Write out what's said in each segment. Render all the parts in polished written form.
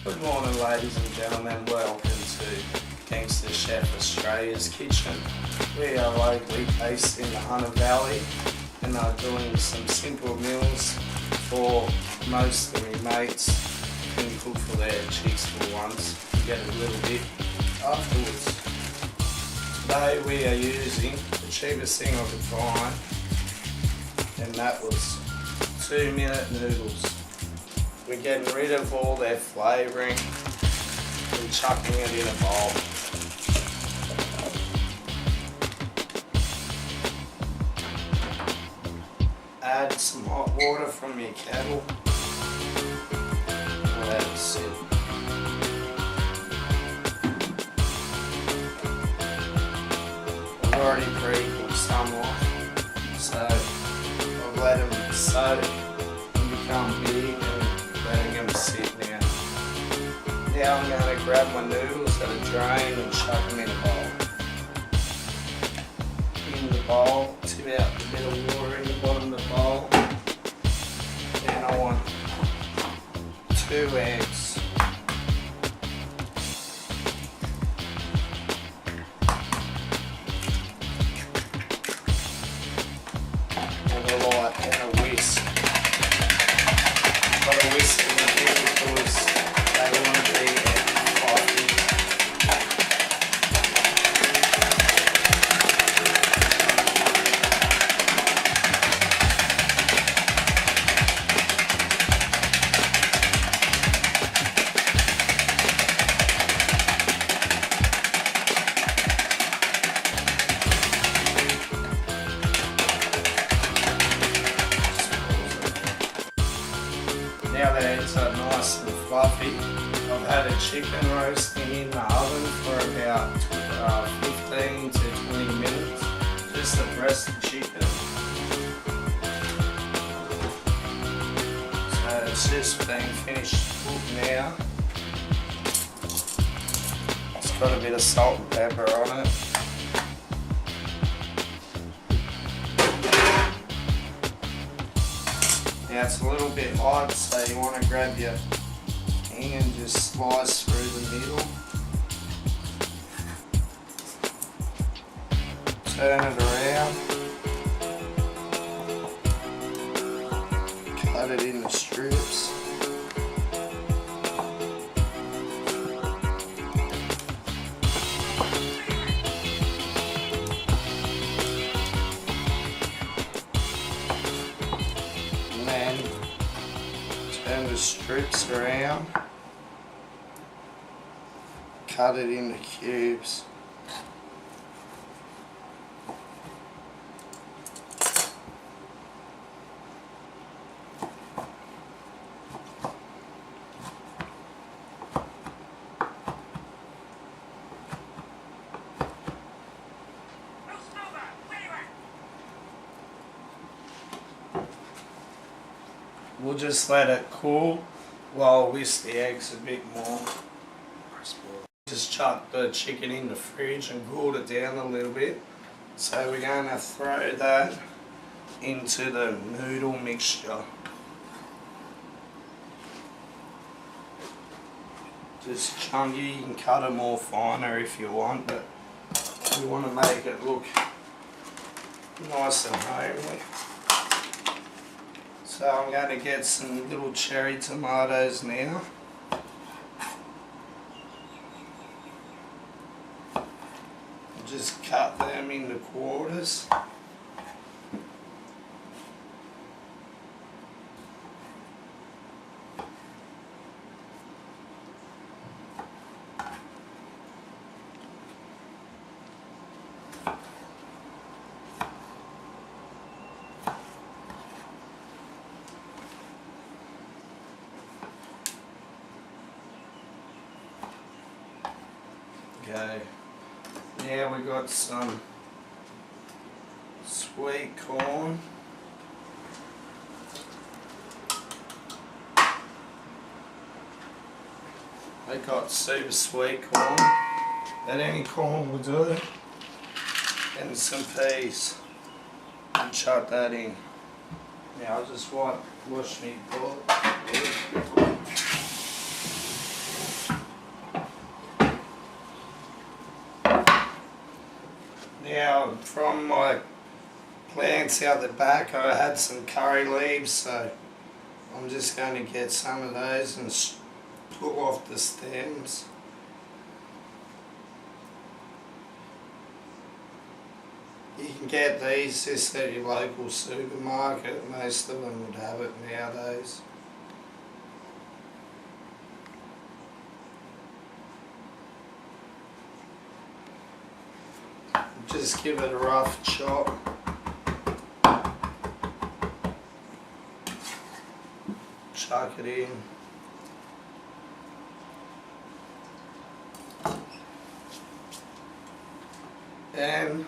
Good morning, ladies and gentlemen. Welcome to Gangster Chef Australia's kitchen. We are locally based in the Hunter Valley and are doing some simple meals for most of my mates who can cook for their chicks for once and get a little bit afterwards. Today we are using the cheapest thing I could find, and that was 2-minute noodles. We're getting rid of all their flavouring and chucking it in a bowl. Add some hot water from your kettle and let it sit. I've already pre-cooked some off, so I've let them soak and become big and letting them sit now. Now I'm going to grab my noodles that are drained and chuck them in a bowl. In the bowl, tip out a bit of water in the bottom of the bowl. Then I want 2 eggs. And a light and a whisk. Got a whisk in the head because they want to be fluffy. Now that eggs are nice and fluffy, I've had a chicken roasting in the oven for about 15 to 20 minutes, just to breast the chicken. So it's just being finished cooked now. It's got a bit of salt and pepper on it. Now it's a little bit hot, so you want to grab your hand and just slice through the middle. Turn it around. Cut it into strips. Turn the strips around, cut it into cubes. We'll just let it cool while I whisk the eggs a bit more. Just chuck the chicken in the fridge and cooled it down a little bit. So we're going to throw that into the noodle mixture. Just chunky, you can cut it more finer if you want, but we want to make it look nice and homely. So I'm going to get some little cherry tomatoes now. Just cut them into quarters. Okay, now we got some sweet corn. I got super sweet corn, that any corn will do, and some peas, and chuck that in. Now I'll just wash my pot. Now, from my plants out the back, I had some curry leaves, so I'm just going to get some of those and pull off the stems. You can get these just at your local supermarket. Most of them would have it nowadays. Just give it a rough chop. Chuck it in. And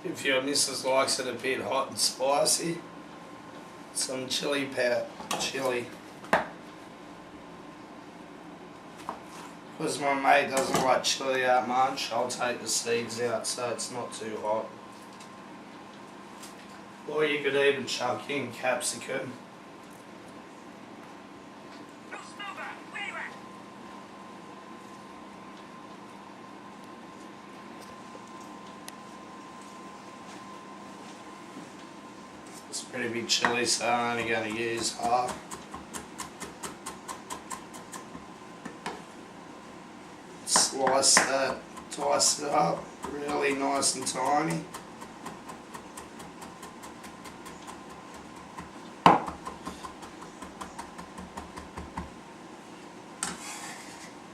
if your missus likes it a bit hot and spicy, some chili powder. Because my mate doesn't like chili that much, I'll take the seeds out so it's not too hot. Or you could even chuck in capsicum. It's a pretty big chili, so I'm only going to use half. Slice that, dice it up really nice and tiny.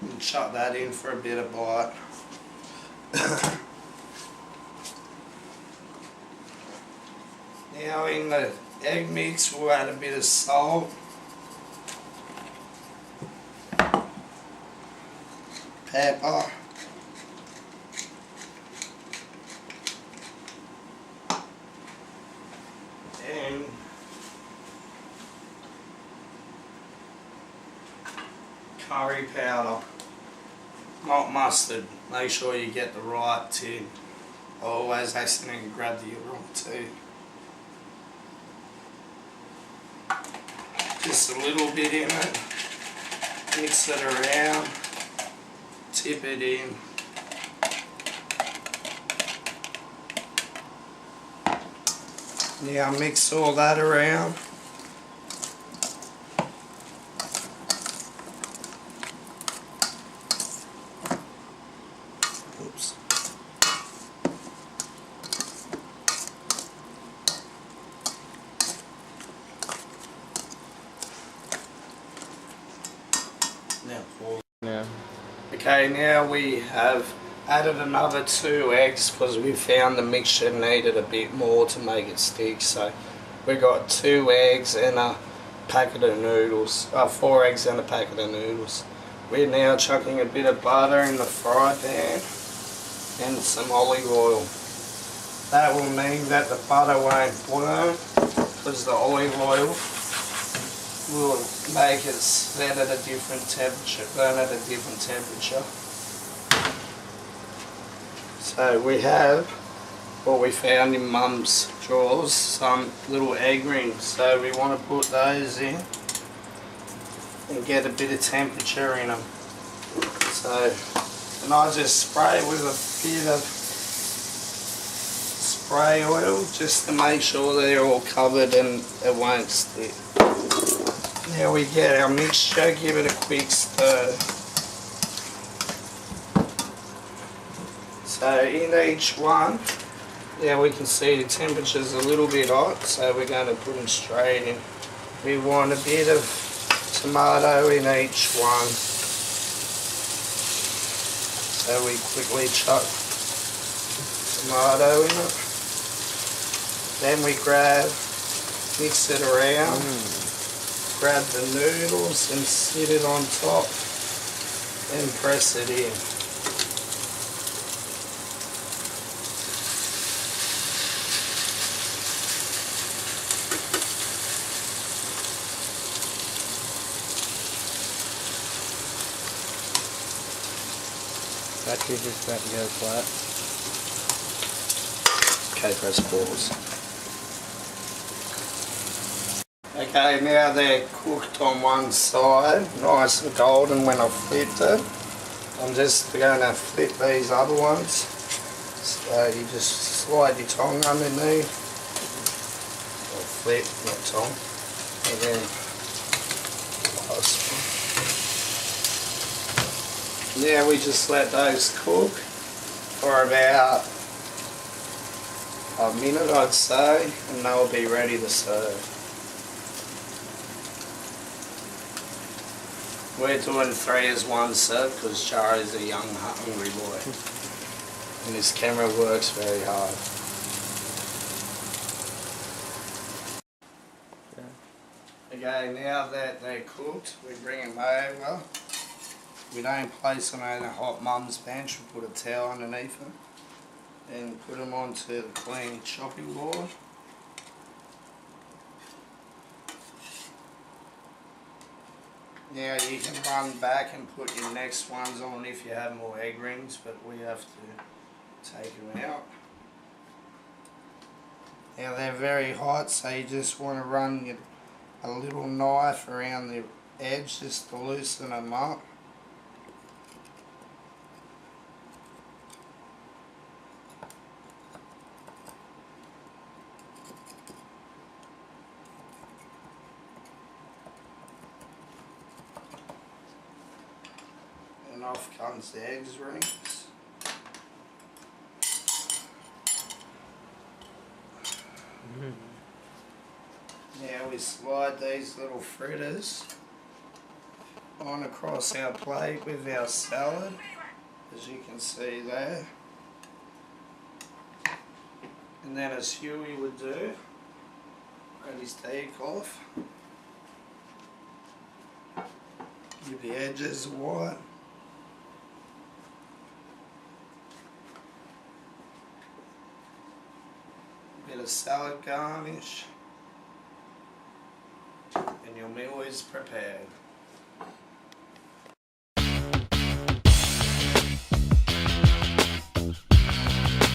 And chuck that in for a bit of bite. Now in the egg mix we'll add a bit of salt, pepper, and curry powder, not mustard. Make sure you get the right tin. I always accidentally grab the wrong tin. Just a little bit in it, mix it around, tip it in. Now mix all that around. Oops. Yeah. Okay, now we have added another 2 eggs because we found the mixture needed a bit more to make it stick. So we got 2 eggs and a packet of noodles, 4 eggs and a packet of noodles. We're now chucking a bit of butter in the fry pan and some olive oil. That will mean that the butter won't burn because the olive oil will make it set at a different temperature, burn at a different temperature. So we have what we found in Mum's drawers, some little egg rings. So we want to put those in and get a bit of temperature in them. So, and I just spray with a bit of spray oil just to make sure they're all covered and it won't stick. Now we get our mixture, give it a quick stir. So in each one, yeah, we can see the temperature's a little bit hot, so we're going to put them straight in. We want a bit of tomato in each one. So we quickly chuck tomato in it. Then we mix it around. Grab the noodles and sit it on top and press it in. Battery just about to go flat. Okay, press pause. Okay, now they're cooked on one side, nice and golden when I flipped it. I'm just going to flip these other ones. So you just slide your tongue underneath, or flip, not tongue, and then last one. Now we just let those cook for about a minute, I'd say, and they'll be ready to serve. We're doing 3 as 1 serve because Charlie's a young, hungry boy. And this camera works very hard. Okay, now that they're cooked, we bring them over. We don't place them in a hot mum's bench, we put a towel underneath them. And put them onto the clean chopping board. Now you can run back and put your next ones on if you have more egg rings, but we have to take them out. Now they're very hot, so you just want to run a little knife around the edge just to loosen them up. And off comes the egg rings. Now we slide these little fritters on across our plate with our salad, as you can see there. And then as Huey would do, cut his steak off. Give the edges white. Bit of salad garnish, and your meal is prepared.